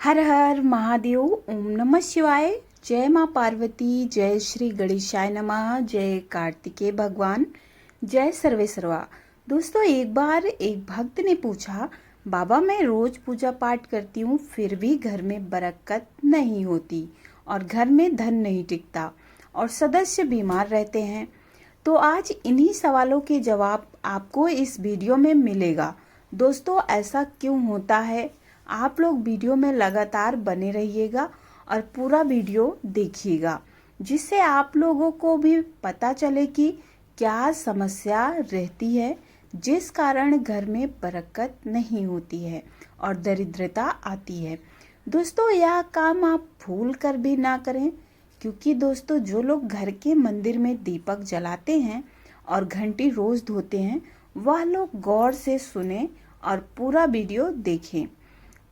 हर हर महादेव। ओम नमः शिवाय। जय माँ पार्वती। जय श्री गणेशाय नमः। जय कार्तिकेय भगवान। जय सर्वे सर्वा। दोस्तों, एक बार एक भक्त ने पूछा, बाबा मैं रोज पूजा पाठ करती हूँ फिर भी घर में बरकत नहीं होती और घर में धन नहीं टिकता और सदस्य बीमार रहते हैं। तो आज इन्हीं सवालों के जवाब आपको इस वीडियो में मिलेगा। दोस्तों, ऐसा क्यों होता है? आप लोग वीडियो में लगातार बने रहिएगा और पूरा वीडियो देखिएगा, जिससे आप लोगों को भी पता चले कि क्या समस्या रहती है जिस कारण घर में बरकत नहीं होती है और दरिद्रता आती है। दोस्तों, यह काम आप भूल कर भी ना करें, क्योंकि दोस्तों जो लोग घर के मंदिर में दीपक जलाते हैं और घंटी रोज धोते हैं, वह लोग गौर से सुने और पूरा वीडियो देखें।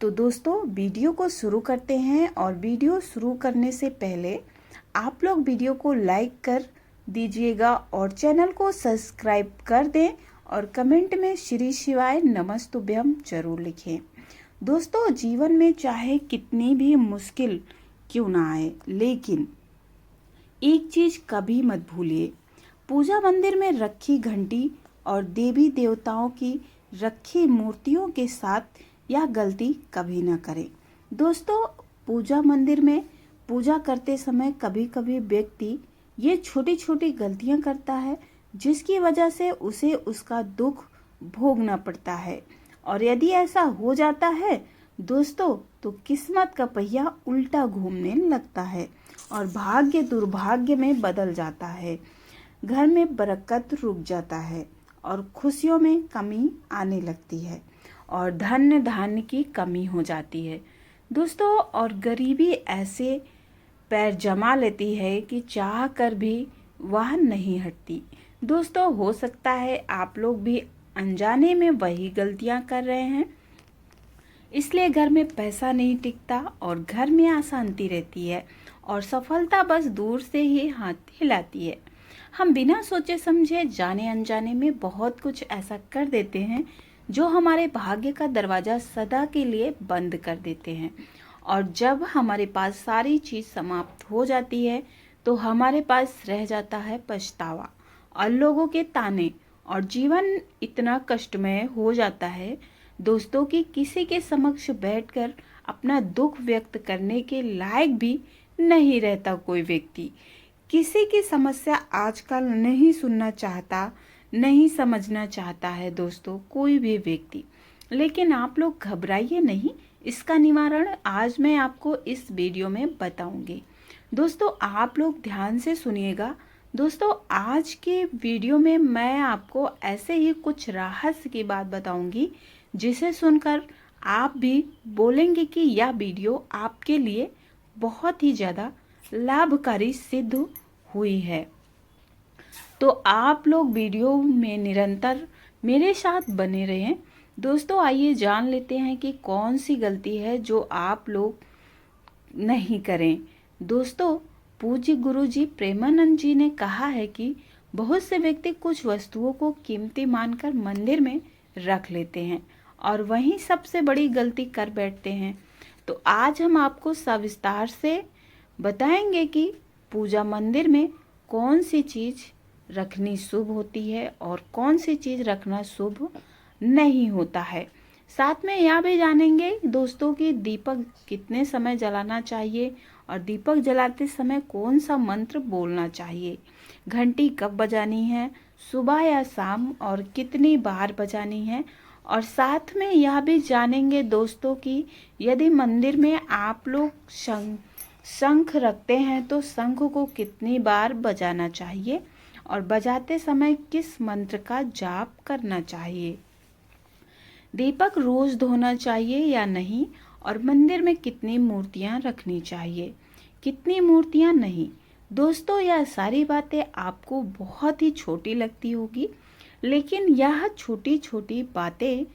तो दोस्तों, वीडियो को शुरू करते हैं और वीडियो शुरू करने से पहले आप लोग वीडियो को लाइक कर दीजिएगा और चैनल को सब्सक्राइब कर दें और कमेंट में श्री शिवाय नमस्तुभ्यम जरूर लिखें। दोस्तों, जीवन में चाहे कितनी भी मुश्किल क्यों ना आए, लेकिन एक चीज कभी मत भूलिए, पूजा मंदिर में रखी घंटी और देवी देवताओं की रखी मूर्तियों के साथ यह गलती कभी ना करें। दोस्तों, पूजा मंदिर में पूजा करते समय कभी कभी व्यक्ति ये छोटी छोटी गलतियां करता है, जिसकी वजह से उसे उसका दुख भोगना पड़ता है। और यदि ऐसा हो जाता है दोस्तों, तो किस्मत का पहिया उल्टा घूमने लगता है और भाग्य दुर्भाग्य में बदल जाता है। घर में बरकत रुक जाता है और खुशियों में कमी आने लगती है और धन धान्य की कमी हो जाती है दोस्तों। और गरीबी ऐसे पैर जमा लेती है कि चाह कर भी वह नहीं हटती। दोस्तों, हो सकता है आप लोग भी अनजाने में वही गलतियां कर रहे हैं, इसलिए घर में पैसा नहीं टिकता और घर में अशांति रहती है और सफलता बस दूर से ही हाथ हिलाती है। हम बिना सोचे समझे जाने अनजाने में बहुत कुछ ऐसा कर देते हैं जो हमारे भाग्य का दरवाजा सदा के लिए बंद कर देते हैं। और जब हमारे पास सारी चीज समाप्त हो जाती है तो हमारे पास रह जाता है पछतावा और लोगों के ताने, और जीवन इतना कष्टमय हो जाता है दोस्तों कि किसी के समक्ष बैठकर अपना दुख व्यक्त करने के लायक भी नहीं रहता कोई व्यक्ति। किसी की समस्या आजकल नहीं सुनना चाहता, नहीं समझना चाहता है दोस्तों कोई भी व्यक्ति। लेकिन आप लोग घबराइए नहीं, इसका निवारण आज मैं आपको इस वीडियो में बताऊंगी। दोस्तों, आप लोग ध्यान से सुनिएगा। दोस्तों, आज के वीडियो में मैं आपको ऐसे ही कुछ रहस्य की बात बताऊंगी जिसे सुनकर आप भी बोलेंगे कि यह वीडियो आपके लिए बहुत ही ज़्यादा लाभकारी सिद्ध हुई है। तो आप लोग वीडियो में निरंतर मेरे साथ बने रहें। दोस्तों, आइए जान लेते हैं कि कौन सी गलती है जो आप लोग नहीं करें। दोस्तों, पूज्य गुरुजी प्रेमानंद जी ने कहा है कि बहुत से व्यक्ति कुछ वस्तुओं को कीमती मानकर मंदिर में रख लेते हैं और वहीं सबसे बड़ी गलती कर बैठते हैं। तो आज हम आपको सविस्तार से बताएंगे कि पूजा मंदिर में कौन सी चीज रखनी शुभ होती है और कौन सी चीज रखना शुभ नहीं होता है। साथ में यह भी जानेंगे दोस्तों कि दीपक कितने समय जलाना चाहिए और दीपक जलाते समय कौन सा मंत्र बोलना चाहिए, घंटी कब बजानी है, सुबह या शाम और कितनी बार बजानी है। और साथ में यह भी जानेंगे दोस्तों कि यदि मंदिर में आप लोग शंख रखते हैं तो शंख को कितनी बार बजाना चाहिए और बजाते समय किस मंत्र का जाप करना चाहिए, दीपक रोज धोना चाहिए या नहीं, और मंदिर में कितनी मूर्तियां रखनी चाहिए, कितनी मूर्तियां नहीं। दोस्तों, यह सारी बातें आपको बहुत ही छोटी लगती होगी, लेकिन यह छोटी छोटी बातें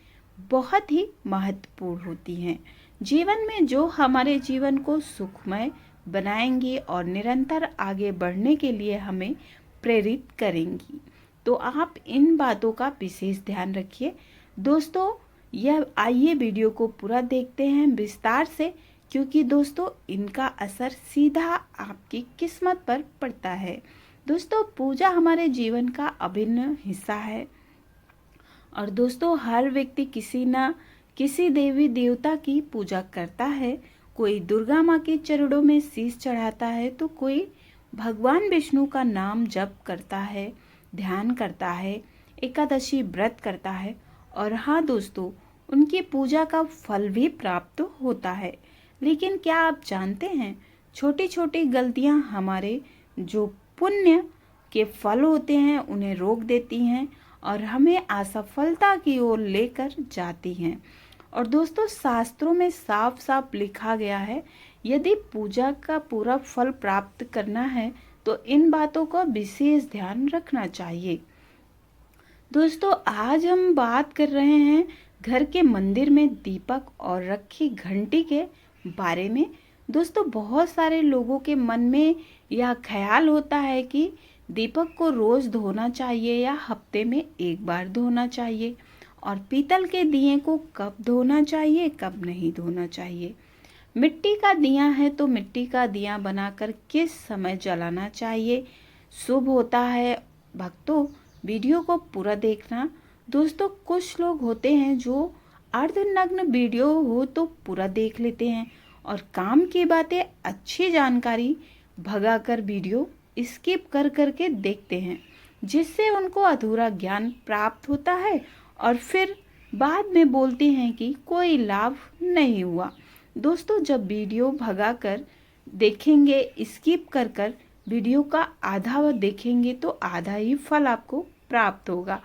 बहुत ही महत्वपूर्ण होती हैं जीवन में, जो हमारे जीवन को सुखमय बनाएंगी और निरंतर आगे बढ़ने के लिए हमें प्रेरित करेंगी। तो आप इन बातों का विशेष ध्यान रखिए। दोस्तों, यह आइए वीडियो को पूरा देखते हैं विस्तार से क्योंकि दोस्तों इनका असर सीधा आपकी किस्मत पर पड़ता है। दोस्तों पूजा हमारे जीवन का अभिन्न हिस्सा है और दोस्तों हर व्यक्ति किसी न किसी देवी देवता की पूजा करता है। कोई दुर्गा माँ के चरणों में शीश चढ़ाता है तो कोई भगवान विष्णु का नाम जप करता है, ध्यान करता है, एकादशी व्रत करता है और हाँ दोस्तों उनकी पूजा का फल भी प्राप्त होता है। लेकिन क्या आप जानते हैं छोटी छोटी गलतियां हमारे जो पुण्य के फल होते हैं उन्हें रोक देती हैं और हमें असफलता की ओर लेकर जाती हैं। और दोस्तों शास्त्रों में साफ साफ लिखा गया है यदि पूजा का पूरा फल प्राप्त करना है तो इन बातों का विशेष ध्यान रखना चाहिए। दोस्तों आज हम बात कर रहे हैं घर के मंदिर में दीपक और रखी घंटी के बारे में। दोस्तों बहुत सारे लोगों के मन में यह ख्याल होता है कि दीपक को रोज धोना चाहिए या हफ्ते में एक बार धोना चाहिए और पीतल के दिए को कब धोना चाहिए कब नहीं धोना चाहिए। मिट्टी का दिया है तो मिट्टी का दिया बनाकर किस समय जलाना चाहिए शुभ होता है। भक्तों वीडियो को पूरा देखना। दोस्तों कुछ लोग होते हैं जो अर्धनग्न वीडियो हो तो पूरा देख लेते हैं और काम की बातें अच्छी जानकारी भगाकर वीडियो स्किप कर करके देखते हैं जिससे उनको अधूरा ज्ञान प्राप्त होता है और फिर बाद में बोलते हैं कि कोई लाभ नहीं हुआ। दोस्तों जब वीडियो भगाकर देखेंगे स्किप कर कर वीडियो का आधा देखेंगे तो आधा ही फल आपको प्राप्त होगा,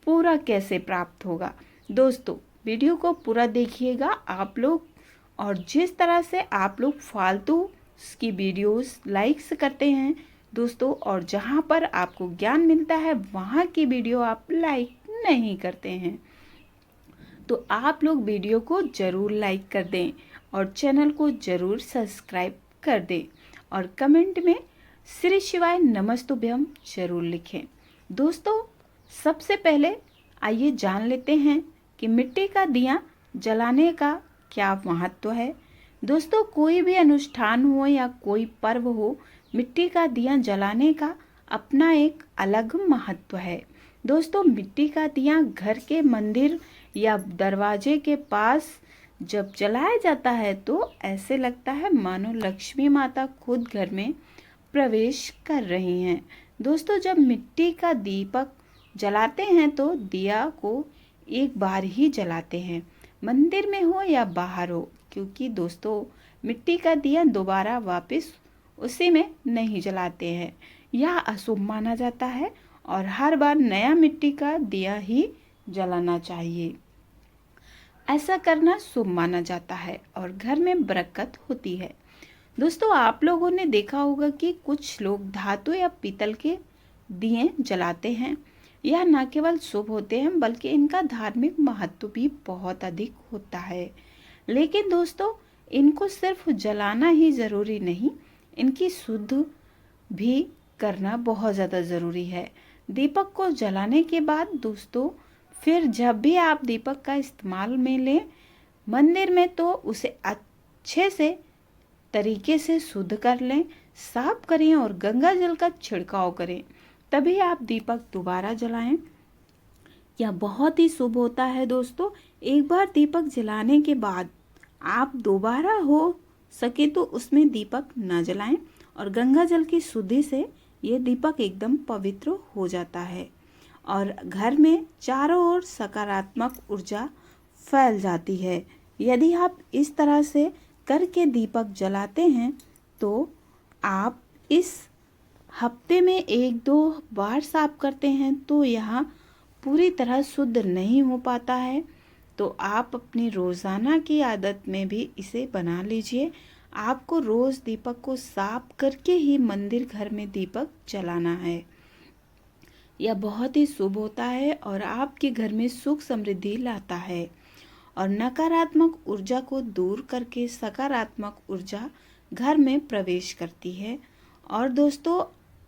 पूरा कैसे प्राप्त होगा। दोस्तों वीडियो को पूरा देखिएगा आप लोग और जिस तरह से आप लोग फालतू की वीडियोस लाइक्स करते हैं दोस्तों और जहां पर आपको ज्ञान मिलता है वहां की वीडियो आप लाइक नहीं करते हैं तो आप लोग वीडियो को जरूर लाइक कर दें और चैनल को जरूर सब्सक्राइब कर दें और कमेंट में श्री शिवाय नमस्तुभ्यम जरूर लिखें। दोस्तों सबसे पहले आइए जान लेते हैं कि मिट्टी का दिया जलाने का क्या महत्व है। दोस्तों कोई भी अनुष्ठान हो या कोई पर्व हो मिट्टी का दिया जलाने का अपना एक अलग महत्व है। दोस्तों मिट्टी का दिया घर के मंदिर या दरवाजे के पास जब जलाया जाता है तो ऐसे लगता है मानो लक्ष्मी माता खुद घर में प्रवेश कर रही हैं। दोस्तों जब मिट्टी का दीपक जलाते हैं तो दिया को एक बार ही जलाते हैं, मंदिर में हो या बाहर हो, क्योंकि दोस्तों मिट्टी का दिया दोबारा वापस उसी में नहीं जलाते हैं। यह अशुभ माना जाता है और हर बार नया मिट्टी का दिया ही जलाना चाहिए। ऐसा करना शुभ माना जाता है और घर में बरकत होती है। दोस्तों आप लोगों ने देखा होगा कि कुछ लोग धातु या पीतल के दिए जलाते हैं। यह न केवल शुभ होते हैं बल्कि इनका धार्मिक महत्व भी बहुत अधिक होता है। लेकिन दोस्तों इनको सिर्फ जलाना ही जरूरी नहीं, इनकी शुद्ध भी करना बहुत ज़्यादा ज़रूरी है। दीपक को जलाने के बाद दोस्तों फिर जब भी आप दीपक का इस्तेमाल में लें मंदिर में तो उसे अच्छे से तरीके से शुद्ध कर लें, साफ करें और गंगा जल का छिड़काव करें, तभी आप दीपक दोबारा जलाएं। यह बहुत ही शुभ होता है। दोस्तों एक बार दीपक जलाने के बाद आप दोबारा हो सके तो उसमें दीपक न जलाएं और गंगा जल की शुद्धि से ये दीपक एकदम पवित्र हो जाता है और घर में चारों ओर सकारात्मक ऊर्जा फैल जाती है। यदि आप इस तरह से करके दीपक जलाते हैं तो आप इस हफ्ते में 1-2 बार साफ करते हैं तो यह पूरी तरह शुद्ध नहीं हो पाता है, तो आप अपनी रोज़ाना की आदत में भी इसे बना लीजिए। आपको रोज़ दीपक को साफ करके ही मंदिर घर में दीपक जलाना है। यह बहुत ही शुभ होता है और आपके घर में सुख समृद्धि लाता है और नकारात्मक ऊर्जा को दूर करके सकारात्मक ऊर्जा घर में प्रवेश करती है। और दोस्तों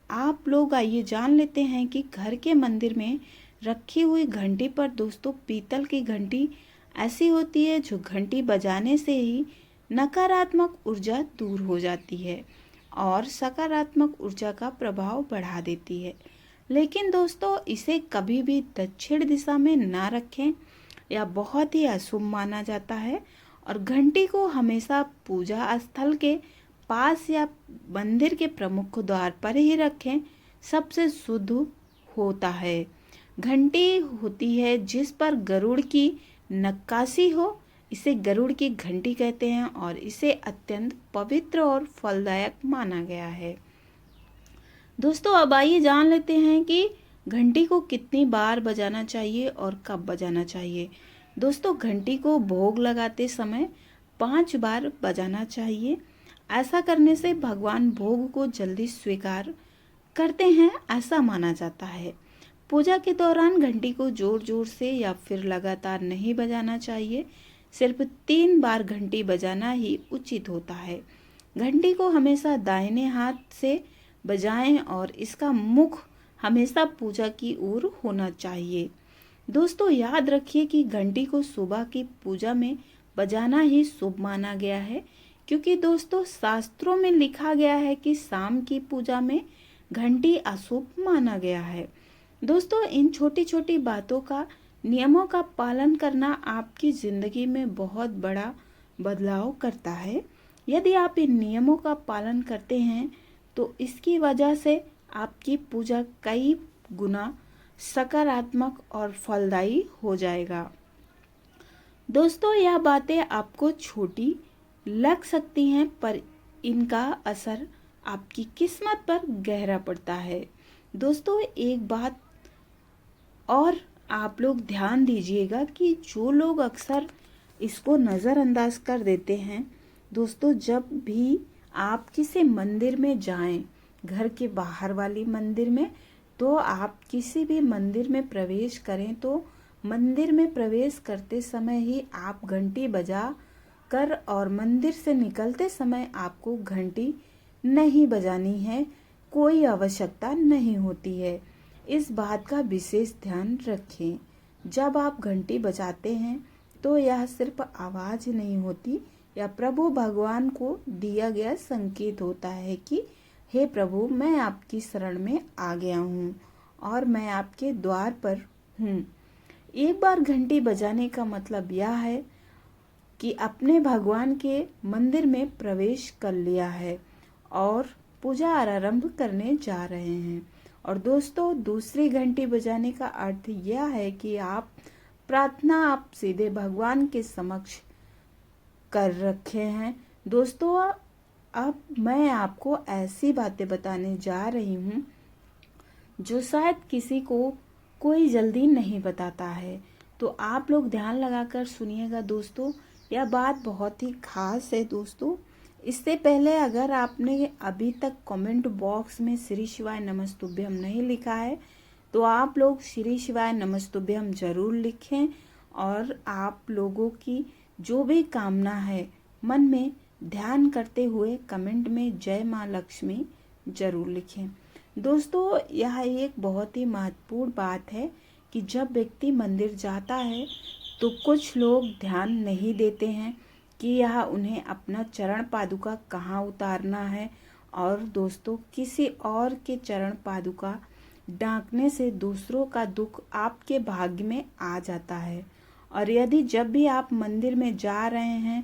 आप लोग आइए जान लेते हैं कि घर के मंदिर में रखी हुई घंटी पर दोस्तों पीतल की घंटी ऐसी होती है जो घंटी बजाने से ही नकारात्मक ऊर्जा दूर हो जाती है और सकारात्मक ऊर्जा का प्रभाव बढ़ा देती है। लेकिन दोस्तों, इसे कभी भी दक्षिण दिशा में ना रखें, या बहुत ही अशुभ माना जाता है। और घंटी को हमेशा पूजा स्थल के पास या मंदिर के प्रमुख द्वार पर ही रखें, सबसे शुद्ध होता है। घंटी होती है जिस पर गरुड़ की नक्काशी हो, इसे गरुड़ की घंटी कहते हैं और इसे अत्यंत पवित्र और फलदायक माना गया है। दोस्तों, अब आइए जान लेते हैं कि घंटी को कितनी बार बजाना चाहिए और कब बजाना चाहिए। दोस्तों, घंटी को भोग लगाते समय 5 बार बजाना चाहिए। ऐसा करने से भगवान भोग को जल्दी स्वीकार करते हैं, ऐसा माना जाता है। पूजा के दौरान घंटी को जोर जोर से या फिर लगातार नहीं बजाना चाहिए। सिर्फ 3 बार घंटी बजाना ही उचित होता है। घंटी को हमेशा दाहिने हाथ से बजाएं और इसका मुख हमेशा पूजा की ओर होना चाहिए। दोस्तों, याद रखिए कि घंटी को सुबह की पूजा में बजाना ही शुभ माना गया है, क्योंकि दोस्तों शास्त्रों में लिखा गया है कि शाम की पूजा में घंटी अशुभ माना गया है। दोस्तों, इन छोटी छोटी बातों का, नियमों का पालन करना आपकी जिंदगी में बहुत बड़ा बदलाव करता है। यदि आप इन नियमों का पालन करते हैं तो इसकी वजह से आपकी पूजा कई गुना सकारात्मक और फलदायी हो जाएगा। दोस्तों, यह बातें आपको छोटी लग सकती हैं, पर इनका असर आपकी किस्मत पर गहरा पड़ता है। दोस्तों, एक बात और आप लोग ध्यान दीजिएगा कि जो लोग अक्सर इसको नज़रअंदाज कर देते हैं, दोस्तों, जब भी आप किसी मंदिर में जाएं, घर के बाहर वाली मंदिर में, तो आप किसी भी मंदिर में प्रवेश करें तो मंदिर में प्रवेश करते समय ही आप घंटी बजा कर और मंदिर से निकलते समय आपको घंटी नहीं बजानी है, कोई आवश्यकता नहीं होती है। इस बात का विशेष ध्यान रखें। जब आप घंटी बजाते हैं तो यह सिर्फ आवाज़ नहीं होती, यह प्रभु भगवान को दिया गया संकेत होता है कि हे प्रभु, मैं आपकी शरण में आ गया हूँ और मैं आपके द्वार पर हूँ। एक बार घंटी बजाने का मतलब यह है कि अपने भगवान के मंदिर में प्रवेश कर लिया है और पूजा आरंभ करने जा रहे हैं। और दोस्तों, दूसरी घंटी बजाने का अर्थ यह है कि प्रार्थना आप सीधे भगवान के समक्ष कर रखे हैं। दोस्तों, अब मैं आपको ऐसी बातें बताने जा रही हूँ जो शायद किसी को कोई जल्दी नहीं बताता है, तो आप लोग ध्यान लगाकर सुनिएगा। दोस्तों, यह बात बहुत ही खास है। दोस्तों, इससे पहले अगर आपने अभी तक कमेंट बॉक्स में श्री शिवाय नमस्तुभ्यम नहीं लिखा है तो आप लोग श्री शिवाय नमस्तुभ्यम जरूर लिखें और आप लोगों की जो भी कामना है मन में ध्यान करते हुए कमेंट में जय माँ लक्ष्मी जरूर लिखें। दोस्तों, यह एक बहुत ही महत्वपूर्ण बात है कि जब व्यक्ति मंदिर जाता है तो कुछ लोग ध्यान नहीं देते हैं कि यह उन्हें अपना चरण पादुका कहाँ उतारना है। और दोस्तों, किसी और के चरण पादुका ढांकने से दूसरों का दुख आपके भाग्य में आ जाता है। और यदि जब भी आप मंदिर में जा रहे हैं,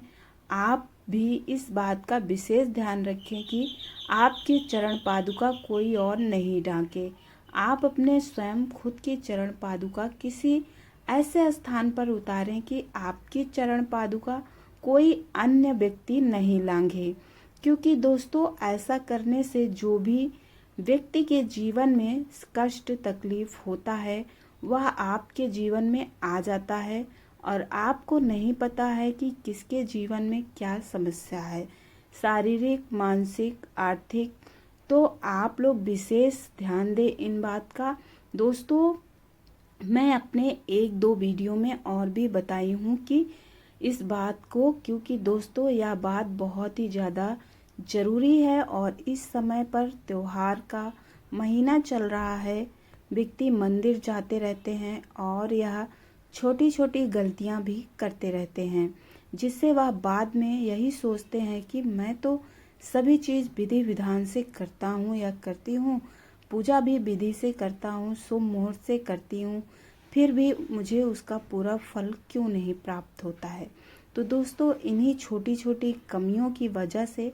आप भी इस बात का विशेष ध्यान रखें कि आपके चरण पादुका कोई और नहीं ढांके। आप अपने स्वयं खुद की चरण पादुका किसी ऐसे स्थान पर उतारें कि आपकी चरण पादुका कोई अन्य व्यक्ति नहीं लांघे, क्योंकि दोस्तों ऐसा करने से जो भी व्यक्ति के जीवन में कष्ट तकलीफ होता है वह आपके जीवन में आ जाता है और आपको नहीं पता है कि किसके जीवन में क्या समस्या है, शारीरिक, मानसिक, आर्थिक। तो आप लोग विशेष ध्यान दें इन बात का। दोस्तों, मैं अपने 1-2 वीडियो में और भी बताई हूँ कि इस बात को, क्योंकि दोस्तों यह बात बहुत ही ज़्यादा ज़रूरी है और इस समय पर त्योहार का महीना चल रहा है, व्यक्ति मंदिर जाते रहते हैं और यह छोटी छोटी गलतियां भी करते रहते हैं। जिससे वह बाद में यही सोचते हैं कि मैं तो सभी चीज़ विधि विधान से करता हूँ या करती हूँ, पूजा भी विधि से करता हूँ, शुभ मुहूर्त से करती हूँ, फिर भी मुझे उसका पूरा फल क्यों नहीं प्राप्त होता है। तो दोस्तों, इन्हीं छोटी छोटी कमियों की वजह से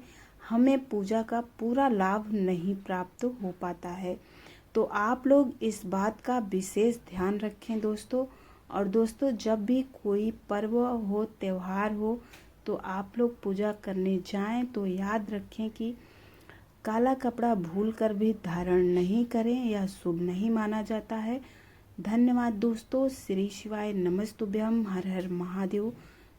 हमें पूजा का पूरा लाभ नहीं प्राप्त हो पाता है। तो आप लोग इस बात का विशेष ध्यान रखें दोस्तों। और दोस्तों, जब भी कोई पर्व हो, त्योहार हो, तो आप लोग पूजा करने जाएं तो याद रखें कि काला कपड़ा भूल कर भी धारण नहीं करें, यह शुभ नहीं माना जाता है। धन्यवाद दोस्तों। श्री शिवाय नमस्तुभ्यम। हर हर महादेव।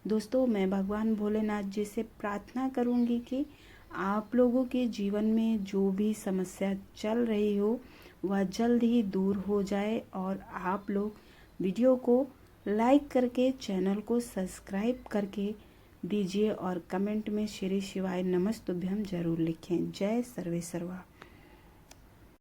दोस्तों, मैं भगवान भोलेनाथ जी से प्रार्थना करूंगी कि आप लोगों के जीवन में जो भी समस्या चल रही हो वह जल्द ही दूर हो जाए, और आप लोग वीडियो को लाइक करके चैनल को सब्सक्राइब करके दीजिए और कमेंट में श्री शिवाय नमस्तुभ्यम जरूर लिखें। जय सर्वे सर्वा।